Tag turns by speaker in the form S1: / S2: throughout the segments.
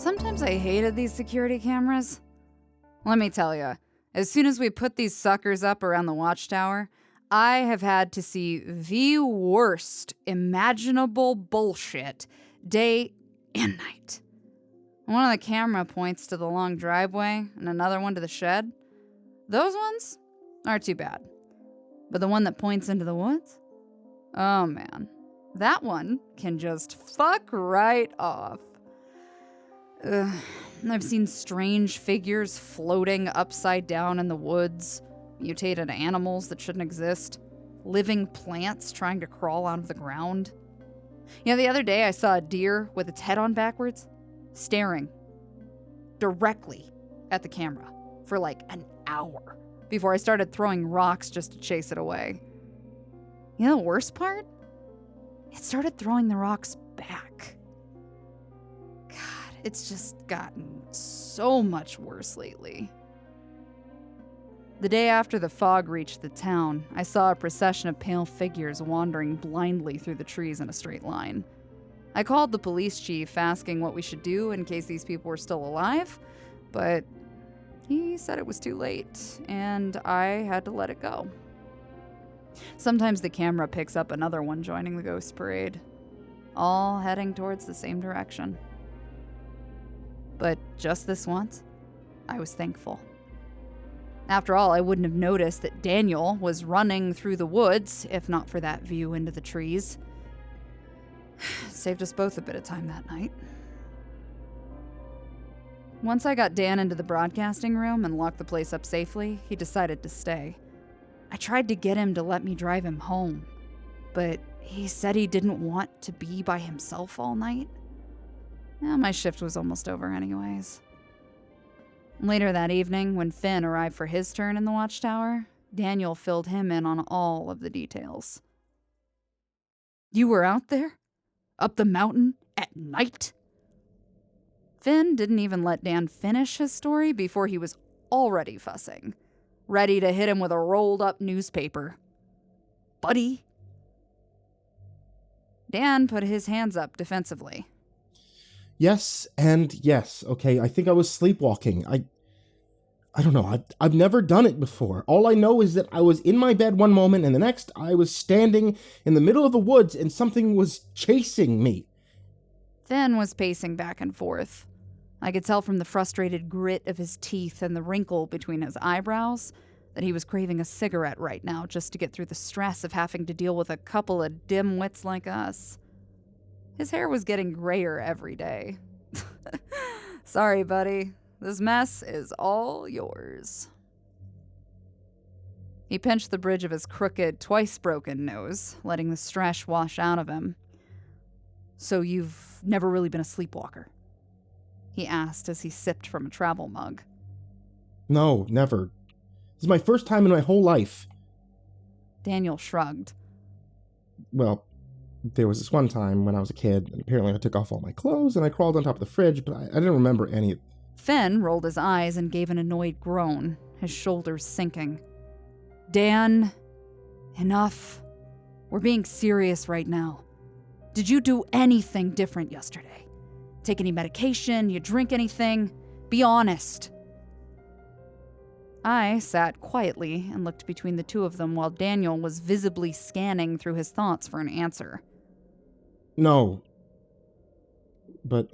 S1: Sometimes I hated these security cameras. Let me tell you, as soon as we put these suckers up around the watchtower, I have had to see the worst imaginable bullshit day and night. One of the camera points to the long driveway and another one to the shed. Those ones aren't too bad. But the one that points into the woods? Oh man, that one can just fuck right off. I've seen strange figures floating upside down in the woods, mutated animals that shouldn't exist, living plants trying to crawl out of the ground. You know, the other day I saw a deer with its head on backwards, staring directly at the camera for like an hour before I started throwing rocks just to chase it away. You know the worst part? It started throwing the rocks back. God, it's just gotten so much worse lately. The day after the fog reached the town, I saw a procession of pale figures wandering blindly through the trees in a straight line. I called the police chief asking what we should do in case these people were still alive, but he said it was too late, and I had to let it go. Sometimes the camera picks up another one joining the ghost parade, all heading towards the same direction. But just this once, I was thankful. After all, I wouldn't have noticed that Daniel was running through the woods if not for that view into the trees. It saved us both a bit of time that night. Once I got Dan into the broadcasting room and locked the place up safely, he decided to stay. I tried to get him to let me drive him home, but he said he didn't want to be by himself all night. My shift was almost over anyways. Later that evening, when Finn arrived for his turn in the watchtower, Daniel filled him in on all of the details. You were out there? Up the mountain? At night? Finn didn't even let Dan finish his story before he was already fussing, ready to hit him with a rolled-up newspaper. Buddy? Dan put his hands up defensively.
S2: Yes and yes, okay? I think I was sleepwalking. I don't know. I've never done it before. All I know is that I was in my bed one moment and the next I was standing in the middle of the woods and something was chasing me.
S1: Finn was pacing back and forth. I could tell from the frustrated grit of his teeth and the wrinkle between his eyebrows that he was craving a cigarette right now just to get through the stress of having to deal with a couple of dim-wits like us. His hair was getting grayer every day. Sorry, buddy. This mess is all yours. He pinched the bridge of his crooked, twice-broken nose, letting the stress wash out of him. So you've never really been a sleepwalker? He asked as he sipped from a travel mug.
S2: No, never. This is my first time in my whole life.
S1: Daniel shrugged.
S2: Well, there was this one time when I was a kid, and apparently I took off all my clothes and I crawled on top of the fridge, but I didn't remember any.
S1: Finn rolled his eyes and gave an annoyed groan, his shoulders sinking. Dan, enough. We're being serious right now. Did you do anything different yesterday? Take any medication? You drink anything? Be honest. I sat quietly and looked between the two of them while Daniel was visibly scanning through his thoughts for an answer.
S2: No. But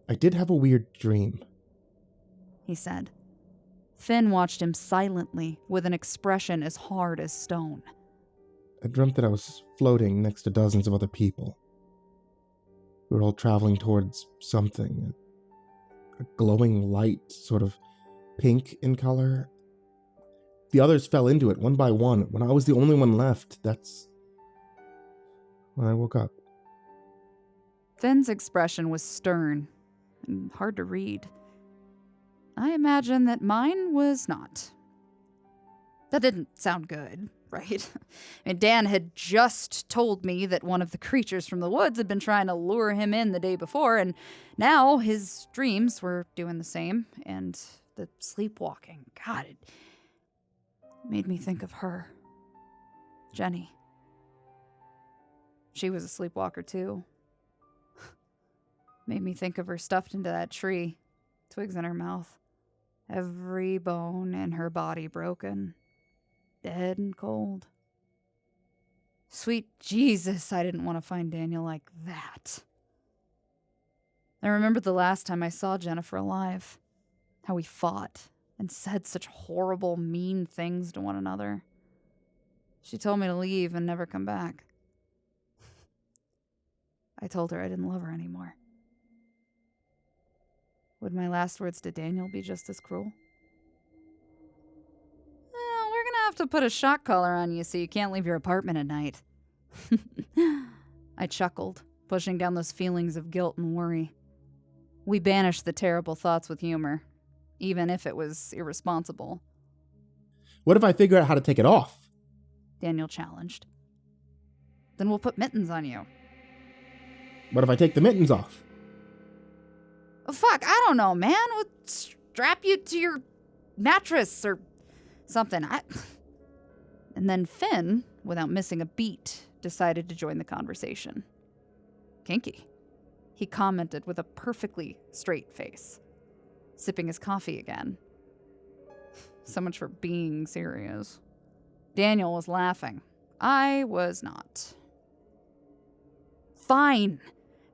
S2: I did have a weird dream,
S1: he said. Finn watched him silently with an expression as hard as stone.
S2: I dreamt that I was floating next to dozens of other people. We were all traveling towards something, a glowing light, sort of pink in color. The others fell into it one by one. When I was the only one left, that's when I woke up.
S1: Finn's expression was stern and hard to read. I imagine that mine was not. That didn't sound good, right? Dan had just told me that one of the creatures from the woods had been trying to lure him in the day before, and now his dreams were doing the same, and the sleepwalking, God, it made me think of her. Jenny. She was a sleepwalker too. Made me think of her stuffed into that tree, twigs in her mouth, every bone in her body broken, dead and cold. Sweet Jesus, I didn't want to find Daniel like that. I remembered the last time I saw Jennifer alive, how we fought and said such horrible, mean things to one another. She told me to leave and never come back. I told her I didn't love her anymore. Would my last words to Daniel be just as cruel? Well, we're gonna have to put a shock collar on you so you can't leave your apartment at night. I chuckled, pushing down those feelings of guilt and worry. We banished the terrible thoughts with humor, even if it was irresponsible.
S2: What if I figure out how to take it off?
S1: Daniel challenged. Then we'll put mittens on you.
S2: What if I take the mittens off?
S1: Oh, fuck, I don't know, man. We'll strap you to your mattress or something. And then Finn, without missing a beat, decided to join the conversation. Kinky, he commented with a perfectly straight face, sipping his coffee again. So much for being serious. Daniel was laughing. I was not. Fine.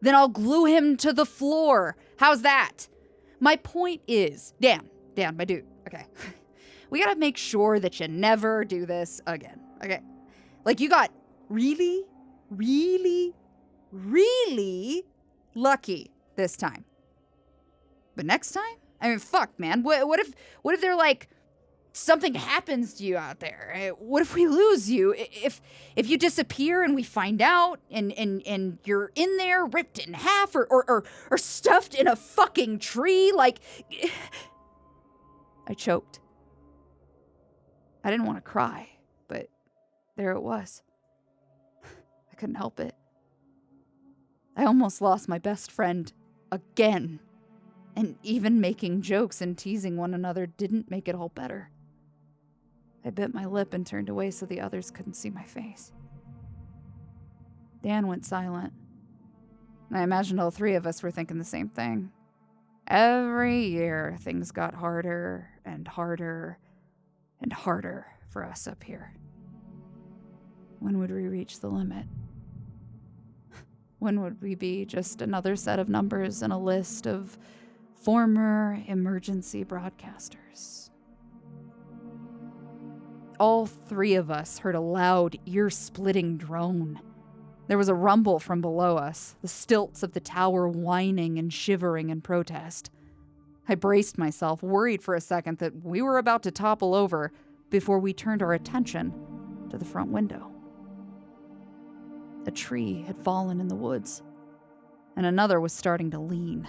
S1: Then I'll glue him to the floor. How's that? My point is, Dan, my dude, okay. We gotta make sure that you never do this again, okay? Like, you got really, really, really lucky this time. But next time? I mean, fuck, man. What if they're like, something happens to you out there? What if we lose you? If you disappear and we find out and you're in there ripped in half or stuffed in a fucking tree, like... I choked. I didn't want to cry, but there it was. I couldn't help it. I almost lost my best friend again. And even making jokes and teasing one another didn't make it all better. I bit my lip and turned away so the others couldn't see my face. Dan went silent. I imagined all three of us were thinking the same thing. Every year, things got harder and harder and harder for us up here. When would we reach the limit? When would we be just another set of numbers in a list of former emergency broadcasters? All three of us heard a loud, ear-splitting drone. There was a rumble from below us, the stilts of the tower whining and shivering in protest. I braced myself, worried for a second that we were about to topple over before we turned our attention to the front window. A tree had fallen in the woods, and another was starting to lean.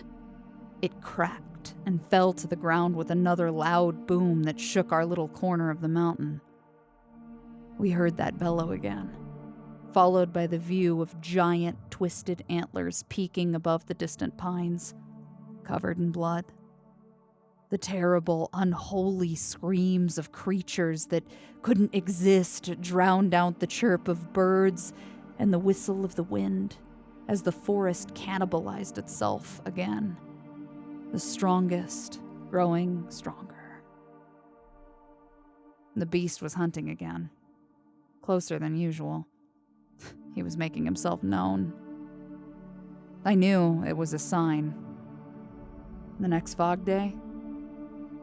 S1: It cracked and fell to the ground with another loud boom that shook our little corner of the mountain. We heard that bellow again, followed by the view of giant, twisted antlers peeking above the distant pines, covered in blood. The terrible, unholy screams of creatures that couldn't exist drowned out the chirp of birds and the whistle of the wind as the forest cannibalized itself again, the strongest growing stronger. The beast was hunting again, closer than usual. He was making himself known. I knew it was a sign. The next fog day,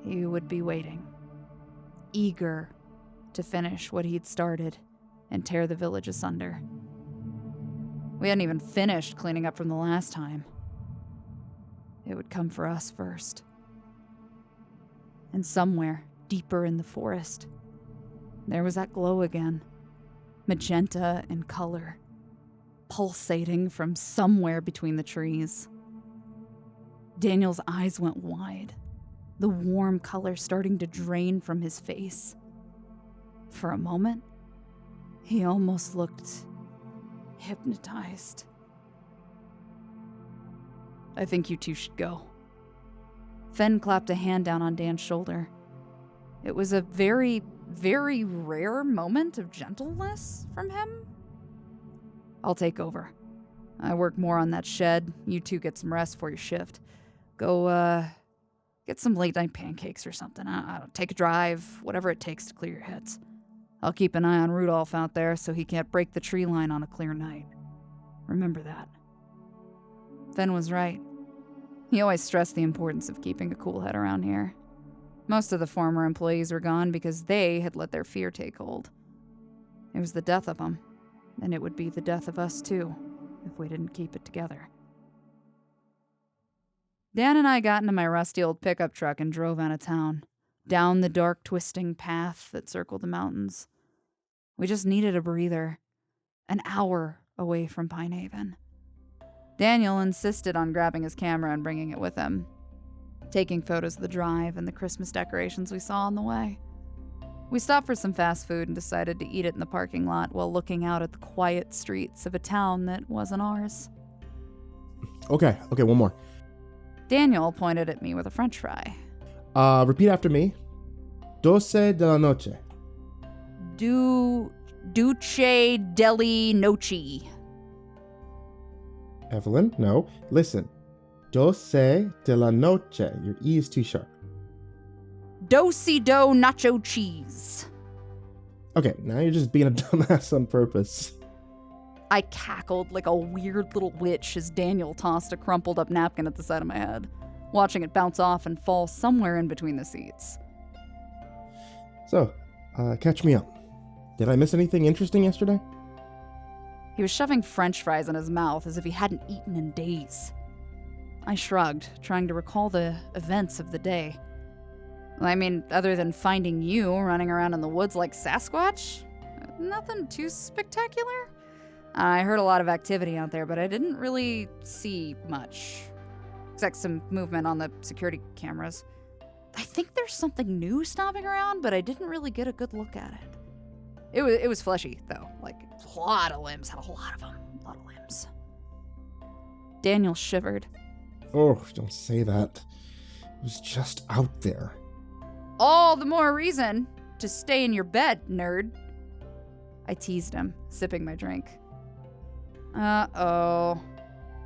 S1: he would be waiting, eager to finish what he'd started and tear the village asunder. We hadn't even finished cleaning up from the last time. It would come for us first. And somewhere, deeper in the forest, there was that glow again, magenta in color, pulsating from somewhere between the trees. Daniel's eyes went wide, the warm color starting to drain from his face. For a moment, he almost looked hypnotized. I think you two should go. Fen clapped a hand down on Dan's shoulder. It was a very, very rare moment of gentleness from him. I'll take over. I work more on that shed. You two get some rest for your shift. Go, get some late-night pancakes or something. I don't know, take a drive, whatever it takes to clear your heads. I'll keep an eye on Rudolph out there so he can't break the tree line on a clear night. Remember that. Fen was right. He always stressed the importance of keeping a cool head around here. Most of the former employees were gone because they had let their fear take hold. It was the death of them, and it would be the death of us too, if we didn't keep it together. Dan and I got into my rusty old pickup truck and drove out of town, down the dark, twisting path that circled the mountains. We just needed a breather, an hour away from Pine Haven. Daniel insisted on grabbing his camera and bringing it with him, taking photos of the drive and the Christmas decorations we saw on the way. We stopped for some fast food and decided to eat it in the parking lot while looking out at the quiet streets of a town that wasn't ours.
S2: Okay, one more.
S1: Daniel pointed at me with a french fry.
S2: Repeat after me. 12 de la noche.
S1: Duce deli noci.
S2: Evelyn, no. Listen. 12 de la noche. Your E is too sharp.
S1: Do-si-do nacho cheese.
S2: Okay, now you're just being a dumbass on purpose.
S1: I cackled like a weird little witch as Daniel tossed a crumpled up napkin at the side of my head, watching it bounce off and fall somewhere in between the seats.
S2: So, catch me up. Did I miss anything interesting yesterday?
S1: He was shoving french fries in his mouth as if he hadn't eaten in days. I shrugged, trying to recall the events of the day. I mean, other than finding you running around in the woods like Sasquatch, nothing too spectacular. I heard a lot of activity out there, but I didn't really see much, except some movement on the security cameras. I think there's something new stomping around, but I didn't really get a good look at it. It was fleshy, though. Like, a lot of limbs. Had a lot of them. A lot of limbs. Daniel shivered.
S2: Oh, don't say that. It was just out there.
S1: All the more reason to stay in your bed, nerd. I teased him, sipping my drink. Uh-oh.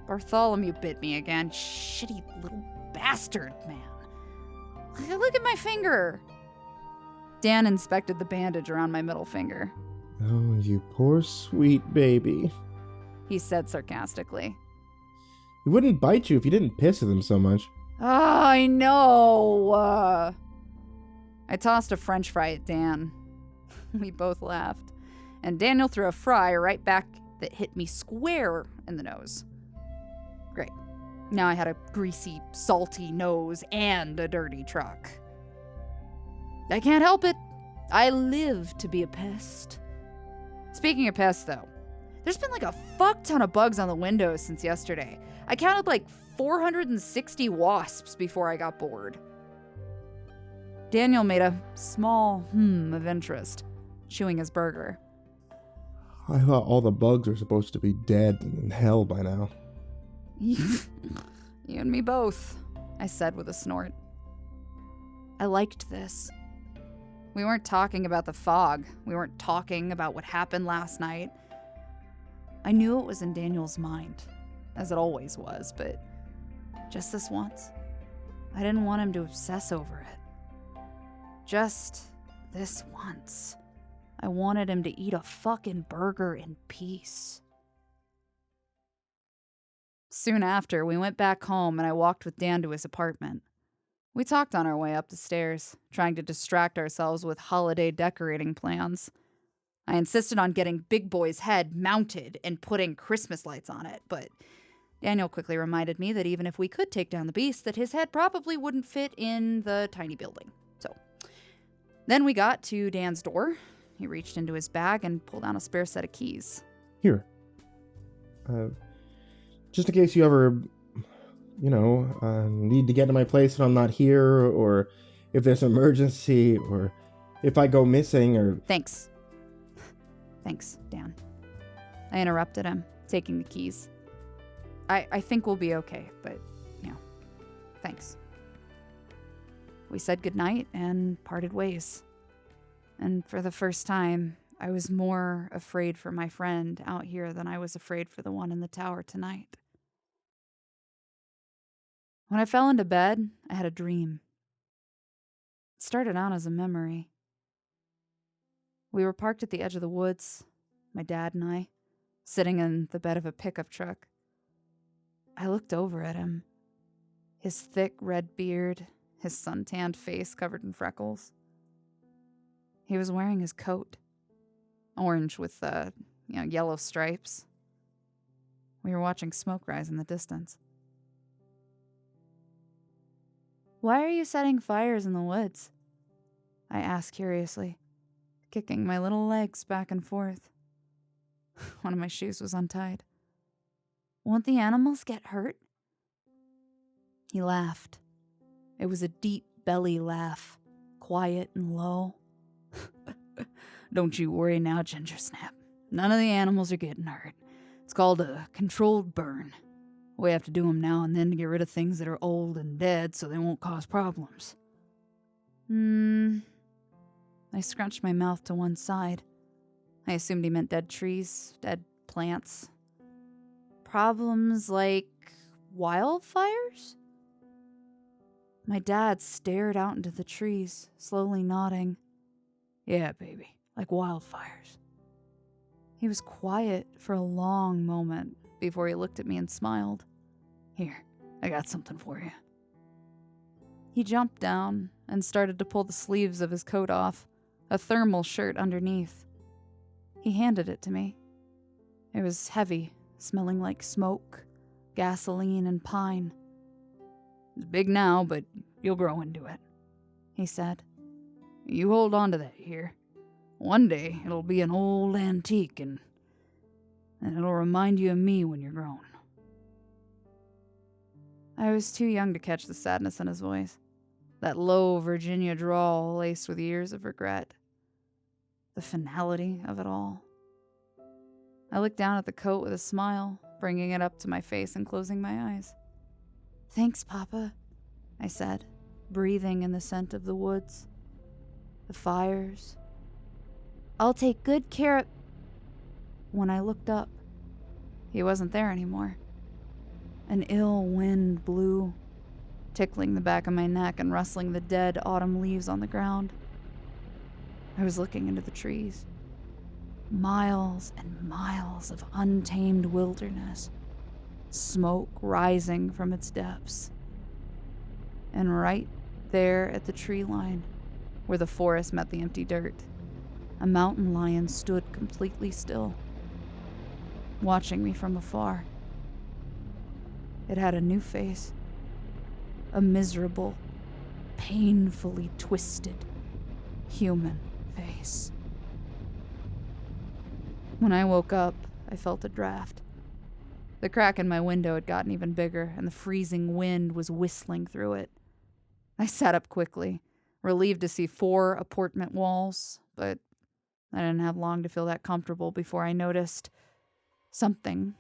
S1: Bartholomew bit me again. Shitty little bastard, man. Look at my finger. Dan inspected the bandage around my middle finger.
S2: Oh, you poor sweet baby.
S1: He said sarcastically.
S2: He wouldn't bite you if you didn't piss at him so much.
S1: Oh, I know. I tossed a french fry at Dan. We both laughed. And Daniel threw a fry right back that hit me square in the nose. Great. Now I had a greasy, salty nose and a dirty truck. I can't help it. I live to be a pest. Speaking of pests, though, there's been like a fuck ton of bugs on the windows since yesterday. I counted like 460 wasps before I got bored. Daniel made a small of interest, chewing his burger.
S2: I thought all the bugs were supposed to be dead and in hell by now.
S1: You and me both, I said with a snort. I liked this. We weren't talking about the fog. We weren't talking about what happened last night. I knew it was in Daniel's mind, as it always was, but just this once, I didn't want him to obsess over it. Just this once, I wanted him to eat a fucking burger in peace. Soon after, we went back home and I walked with Dan to his apartment. We talked on our way up the stairs, trying to distract ourselves with holiday decorating plans. I insisted on getting Big Boy's head mounted and putting Christmas lights on it, but Daniel quickly reminded me that even if we could take down the beast, that his head probably wouldn't fit in the tiny building. So then we got to Dan's door. He reached into his bag and pulled out a spare set of keys.
S2: Here. Just in case you ever, need to get to my place when I'm not here, or if there's an emergency, or if I go missing, or...
S1: Thanks, Dan. I interrupted him, taking the keys. I think we'll be okay, but, thanks. We said goodnight and parted ways. And for the first time, I was more afraid for my friend out here than I was afraid for the one in the tower tonight. When I fell into bed, I had a dream. It started out as a memory. We were parked at the edge of the woods, my dad and I, sitting in the bed of a pickup truck. I looked over at him. His thick red beard, his suntanned face covered in freckles. He was wearing his coat, orange with yellow stripes. We were watching smoke rise in the distance. "Why are you setting fires in the woods?" I asked curiously, kicking my little legs back and forth. One of my shoes was untied. "Won't the animals get hurt?" He laughed. It was a deep belly laugh, quiet and low. "Don't you worry now, Ginger Snap. None of the animals are getting hurt. It's called a controlled burn. We have to do them now and then to get rid of things that are old and dead so they won't cause problems." I scrunched my mouth to one side. I assumed he meant dead trees, dead plants. Problems like wildfires? My dad stared out into the trees, slowly nodding. "Yeah, baby, like wildfires." He was quiet for a long moment before he looked at me and smiled. "Here, I got something for you." He jumped down and started to pull the sleeves of his coat off, a thermal shirt underneath. He handed it to me. It was heavy, smelling like smoke, gasoline, and pine. "It's big now, but you'll grow into it," he said. "You hold on to that here. One day it'll be an old antique and it'll remind you of me when you're grown." I was too young to catch the sadness in his voice, that low Virginia drawl laced with years of regret. The finality of it all. I looked down at the coat with a smile, bringing it up to my face and closing my eyes. "Thanks, Papa," I said, breathing in the scent of the woods, the fires. "I'll take good care of..." When I looked up, he wasn't there anymore. An ill wind blew, tickling the back of my neck and rustling the dead autumn leaves on the ground. I was looking into the trees. Miles and miles of untamed wilderness, smoke rising from its depths. And right there at the tree line, where the forest met the empty dirt, a mountain lion stood completely still, watching me from afar. It had a new face, a miserable, painfully twisted, human face. When I woke up, I felt a draft. The crack in my window had gotten even bigger, and the freezing wind was whistling through it. I sat up quickly, relieved to see 4 apartment walls, but I didn't have long to feel that comfortable before I noticed something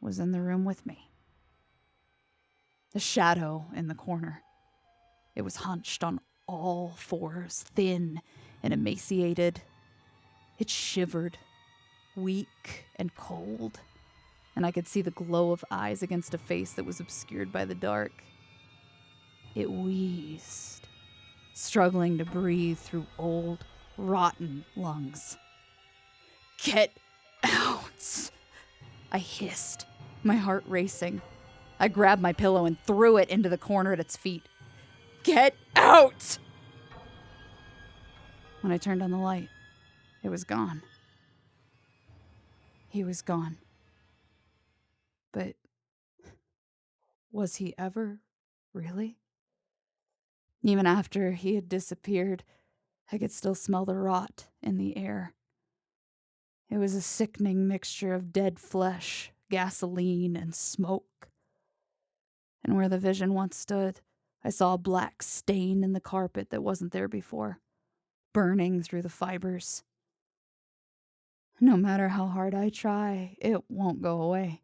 S1: was in the room with me. The shadow in the corner. It was hunched on all 4s, thin and emaciated. It shivered, weak and cold, and I could see the glow of eyes against a face that was obscured by the dark. It wheezed, struggling to breathe through old, rotten lungs. "Get out!" I hissed, my heart racing. I grabbed my pillow and threw it into the corner at its feet. "Get out!" When I turned on the light, it was gone. He was gone. But was he ever really? Even after he had disappeared, I could still smell the rot in the air. It was a sickening mixture of dead flesh, gasoline, and smoke. And where the vision once stood, I saw a black stain in the carpet that wasn't there before, burning through the fibers. No matter how hard I try, it won't go away.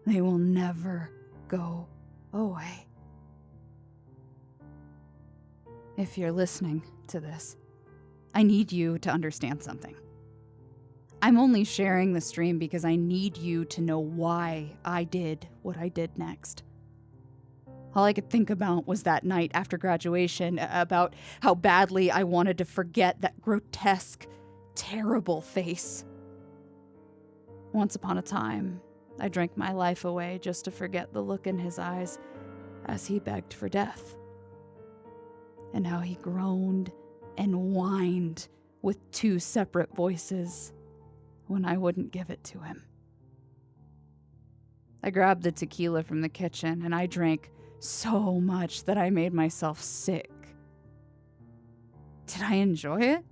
S1: They will never go away. If you're listening to this, I need you to understand something. I'm only sharing the stream because I need you to know why I did what I did next. All I could think about was that night after graduation, about how badly I wanted to forget that grotesque, terrible face. Once upon a time, I drank my life away just to forget the look in his eyes as he begged for death. And how he groaned and whined with 2 separate voices when I wouldn't give it to him. I grabbed the tequila from the kitchen and I drank so much that I made myself sick. Did I enjoy it?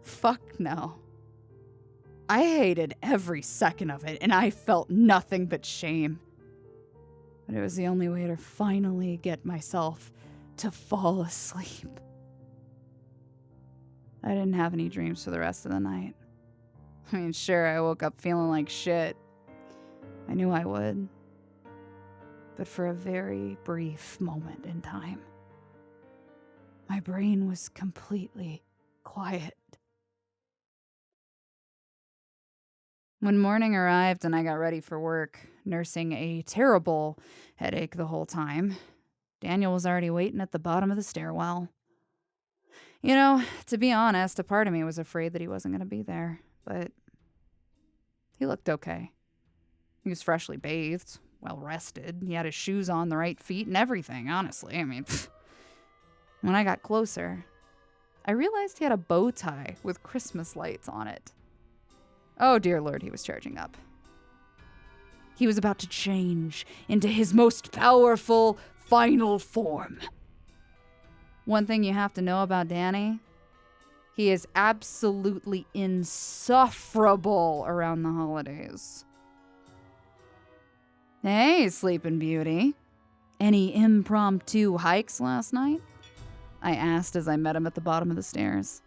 S1: Fuck no. I hated every second of it and I felt nothing but shame. But it was the only way to finally get myself to fall asleep. I didn't have any dreams for the rest of the night. I mean, sure, I woke up feeling like shit. I knew I would. But for a very brief moment in time, my brain was completely quiet. When morning arrived and I got ready for work, nursing a terrible headache the whole time, Daniel was already waiting at the bottom of the stairwell. You know, to be honest, a part of me was afraid that he wasn't going to be there, but he looked okay. He was freshly bathed, well rested. He had his shoes on the right feet and everything, honestly. I mean, when I got closer, I realized he had a bow tie with Christmas lights on it. Oh, dear Lord, he was charging up. He was about to change into his most powerful final form. One thing you have to know about Danny, he is absolutely insufferable around the holidays. Hey, Sleeping Beauty. Any impromptu hikes last night? I asked as I met him at the bottom of the stairs.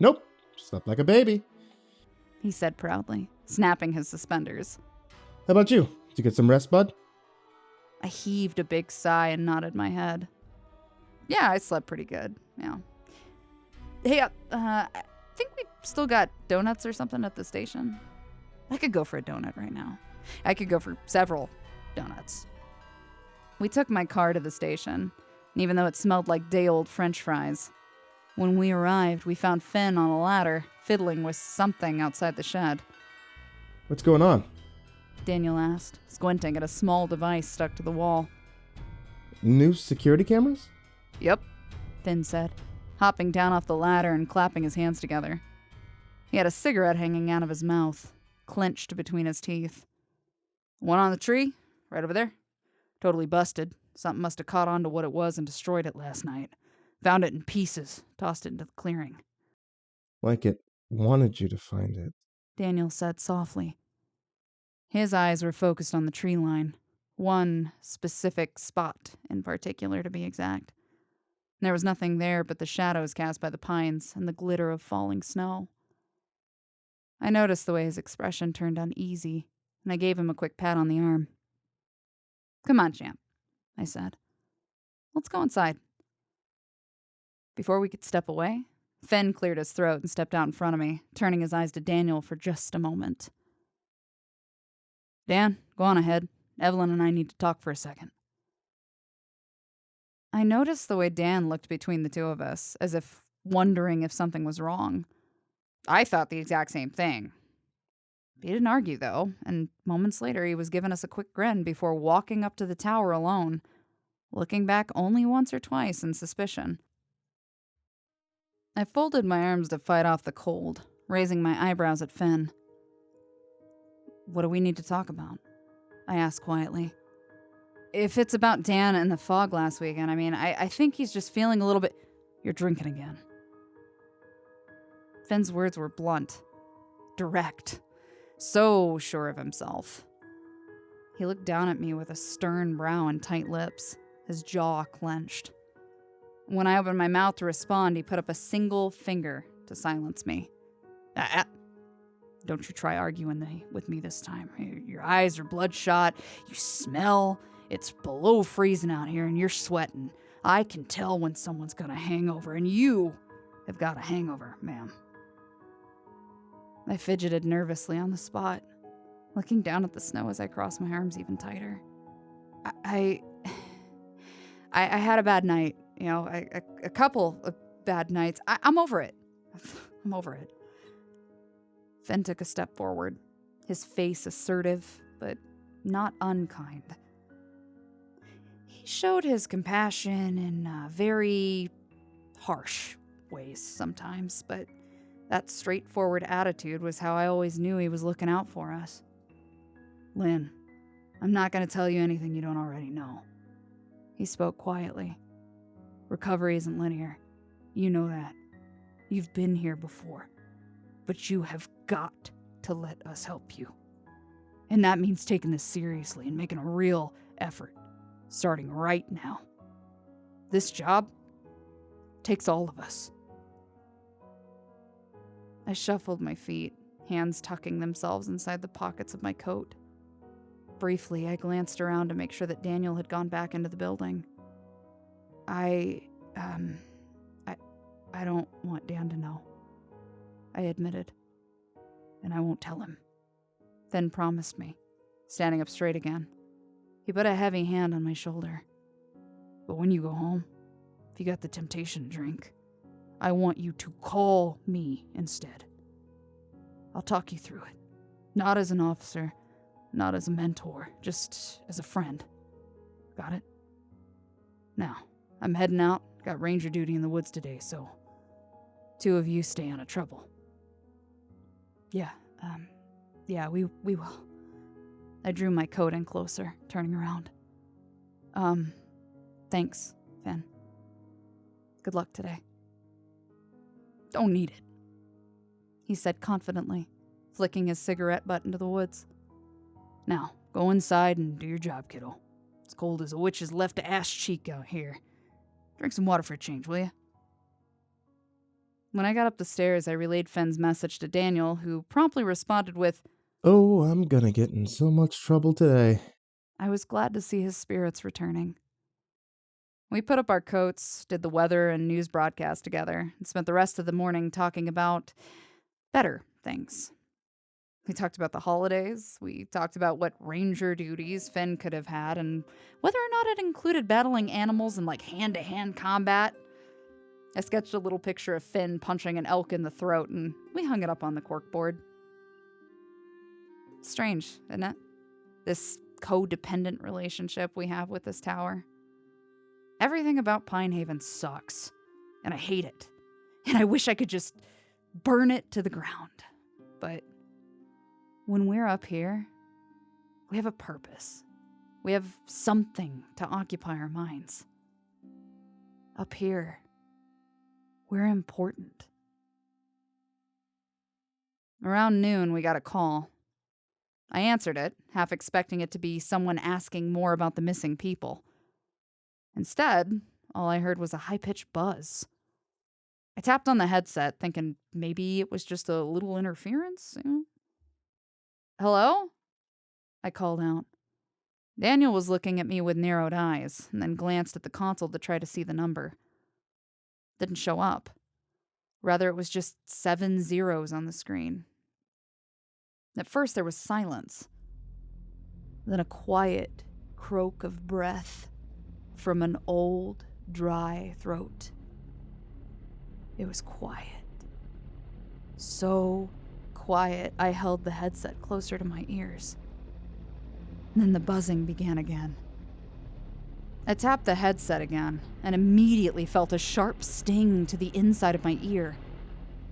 S2: Nope, slept like a baby.
S1: He said proudly, snapping his suspenders.
S2: How about you? Did you get some rest, bud?
S1: I heaved a big sigh and nodded my head. Yeah, I slept pretty good, yeah. Hey, I think we still got donuts or something at the station. I could go for a donut right now. I could go for several donuts. We took my car to the station, and even though it smelled like day-old French fries, when we arrived, we found Finn on a ladder, fiddling with something outside the shed.
S2: What's going on?
S1: Daniel asked, squinting at a small device stuck to the wall.
S2: New security cameras?
S1: Yep, Finn said, hopping down off the ladder and clapping his hands together. He had a cigarette hanging out of his mouth, clenched between his teeth. One on the tree, right over there. Totally busted. Something must have caught on to what it was and destroyed it last night. Found it in pieces, tossed it into the clearing.
S2: Like it wanted you to find it.
S1: Daniel said softly. His eyes were focused on the tree line. One specific spot in particular, to be exact. There was nothing there but the shadows cast by the pines and the glitter of falling snow. I noticed the way his expression turned uneasy, and I gave him a quick pat on the arm. Come on, champ, I said. Let's go inside. Before we could step away, Fenn cleared his throat and stepped out in front of me, turning his eyes to Daniel for just a moment. Dan, go on ahead. Evelyn and I need to talk for a second. I noticed the way Dan looked between the two of us, as if wondering if something was wrong. I thought the exact same thing. He didn't argue, though, and moments later he was giving us a quick grin before walking up to the tower alone, looking back only once or twice in suspicion. I folded my arms to fight off the cold, raising my eyebrows at Finn. What do we need to talk about? I asked quietly. If it's about Dan and the fog last weekend, I think he's just feeling a little bit... You're drinking again. Finn's words were blunt, direct, so sure of himself. He looked down at me with a stern brow and tight lips, his jaw clenched. When I opened my mouth to respond, he put up a single finger to silence me. Don't you try arguing with me this time. Your eyes are bloodshot. You smell. It's below freezing out here and you're sweating. I can tell when someone's got a hangover, and you have got a hangover, ma'am. I fidgeted nervously on the spot, looking down at the snow as I crossed my arms even tighter. I had a bad night, a couple of bad nights. I'm over it. I'm over it. Fen took a step forward, his face assertive, but not unkind. He showed his compassion in very harsh ways sometimes, but that straightforward attitude was how I always knew he was looking out for us. Lynn, I'm not going to tell you anything you don't already know. He spoke quietly. Recovery isn't linear. You know that. You've been here before. But you have got to let us help you. And that means taking this seriously and making a real effort, starting right now. This job takes all of us. I shuffled my feet, hands tucking themselves inside the pockets of my coat. Briefly, I glanced around to make sure that Daniel had gone back into the building. I don't want Dan to know, I admitted. And I won't tell him. Fen promised me, standing up straight again. He put a heavy hand on my shoulder. But when you go home, if you got the temptation to drink, I want you to call me instead. I'll talk you through it. Not as an officer, not as a mentor, just as a friend. Got it? Now, I'm heading out. Got ranger duty in the woods today, so 2 of you stay out of trouble. Yeah, we will. I drew my coat in closer, turning around. Thanks, Fen. Good luck today. Don't need it, he said confidently, flicking his cigarette butt into the woods. Now, go inside and do your job, kiddo. It's cold as a witch's left ass cheek out here. Drink some water for a change, will ya? When I got up the stairs, I relayed Fen's message to Daniel, who promptly responded with,
S2: Oh, I'm gonna get in so much trouble today.
S1: I was glad to see his spirits returning. We put up our coats, did the weather and news broadcast together, and spent the rest of the morning talking about better things. We talked about the holidays, we talked about what ranger duties Fen could have had, and whether or not it included battling animals in hand-to-hand combat. I sketched a little picture of Fen punching an elk in the throat, and we hung it up on the corkboard. Strange, isn't it? This codependent relationship we have with this tower. Everything about Pine Haven sucks, and I hate it. And I wish I could just burn it to the ground. But when we're up here, we have a purpose. We have something to occupy our minds. Up here, we're important. Around noon, we got a call. I answered it, half expecting it to be someone asking more about the missing people. Instead, all I heard was a high-pitched buzz. I tapped on the headset, thinking maybe it was just a little interference. Hello? I called out. Daniel was looking at me with narrowed eyes, and then glanced at the console to try to see the number. Didn't show up. Rather, it was just 7 zeros on the screen. At first, there was silence. Then a quiet croak of breath from an old, dry throat. It was quiet. So quiet, I held the headset closer to my ears. And then the buzzing began again. I tapped the headset again, and immediately felt a sharp sting to the inside of my ear.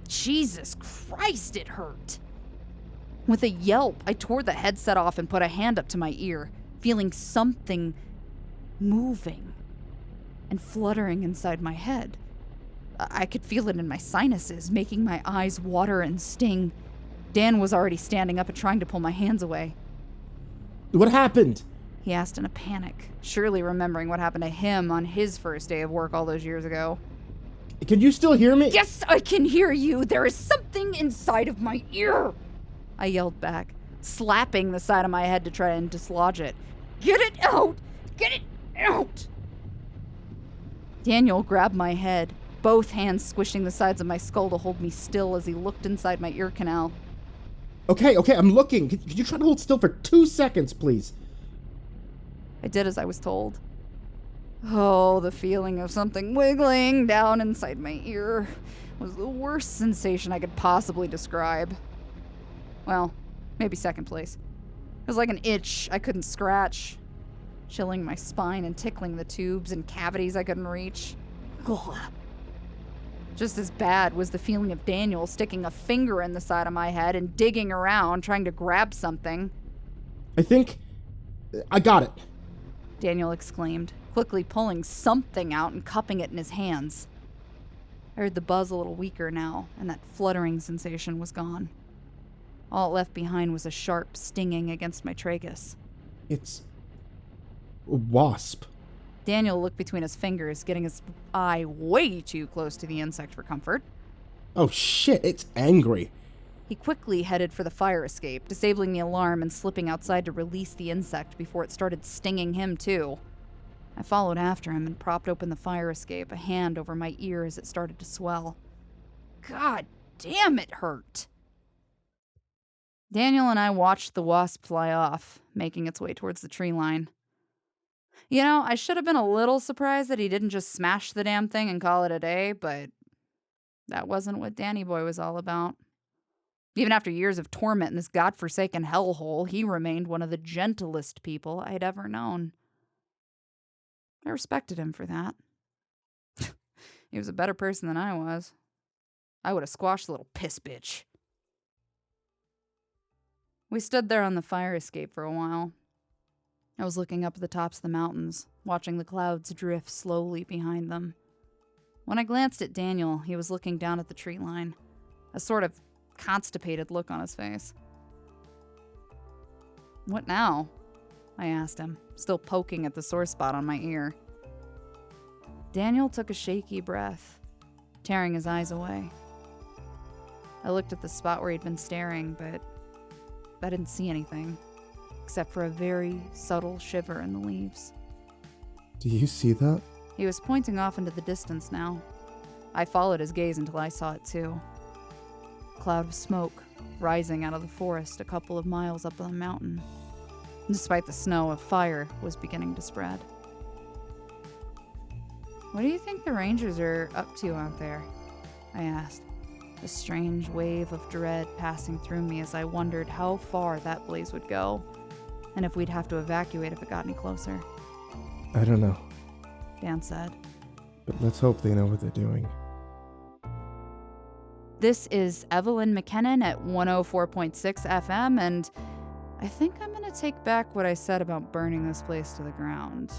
S1: Jesus Christ, it hurt! With a yelp, I tore the headset off and put a hand up to my ear, feeling something moving and fluttering inside my head. I could feel it in my sinuses, making my eyes water and sting. Dan was already standing up and trying to pull my hands away.
S2: What happened?
S1: He asked in a panic, surely remembering what happened to him on his first day of work all those years ago.
S2: Can you still hear me?
S1: Yes, I can hear you. There is something inside of my ear, I yelled back, slapping the side of my head to try and dislodge it. Get it out! Get it out! Daniel grabbed my head, both hands squishing the sides of my skull to hold me still as he looked inside my ear canal.
S2: Okay, I'm looking. Could you try to hold still for 2 seconds, please?
S1: I did as I was told. Oh, the feeling of something wiggling down inside my ear was the worst sensation I could possibly describe. Well, maybe second place. It was like an itch I couldn't scratch, chilling my spine and tickling the tubes and cavities I couldn't reach. Ugh. Just as bad was the feeling of Daniel sticking a finger in the side of my head and digging around, trying to grab something.
S2: I think I got it.
S1: Daniel exclaimed, quickly pulling something out and cupping it in his hands. I heard the buzz a little weaker now, and that fluttering sensation was gone. All it left behind was a sharp stinging against my tragus.
S2: It's a wasp.
S1: Daniel looked between his fingers, getting his eye way too close to the insect for comfort.
S2: Oh shit, it's angry.
S1: He quickly headed for the fire escape, disabling the alarm and slipping outside to release the insect before it started stinging him too. I followed after him and propped open the fire escape, a hand over my ear as it started to swell. God damn, it hurt. Daniel and I watched the wasp fly off, making its way towards the tree line. You know, I should have been a little surprised that he didn't just smash the damn thing and call it a day, but that wasn't what Danny Boy was all about. Even after years of torment in this godforsaken hellhole, he remained one of the gentlest people I'd ever known. I respected him for that. He was a better person than I was. I would have squashed the little piss bitch. We stood there on the fire escape for a while. I was looking up at the tops of the mountains, watching the clouds drift slowly behind them. When I glanced at Daniel, he was looking down at the tree line, a sort of constipated look on his face. "What now?" I asked him, still poking at the sore spot on my ear. Daniel took a shaky breath, tearing his eyes away. I looked at the spot where he'd been staring, but I didn't see anything, except for a very subtle shiver in the leaves.
S2: Do you see that?
S1: He was pointing off into the distance now. I followed his gaze until I saw it too. A cloud of smoke rising out of the forest a couple of miles up the mountain. Despite the snow, a fire was beginning to spread. "What do you think the Rangers are up to out there?" I asked, a strange wave of dread passing through me as I wondered how far that blaze would go, and if we'd have to evacuate if it got any closer.
S2: I don't know,
S1: Dan said.
S2: but let's hope they know what they're doing.
S1: This is Evelyn McKinnon at 104.6 FM, and I think I'm going to take back what I said about burning this place to the ground.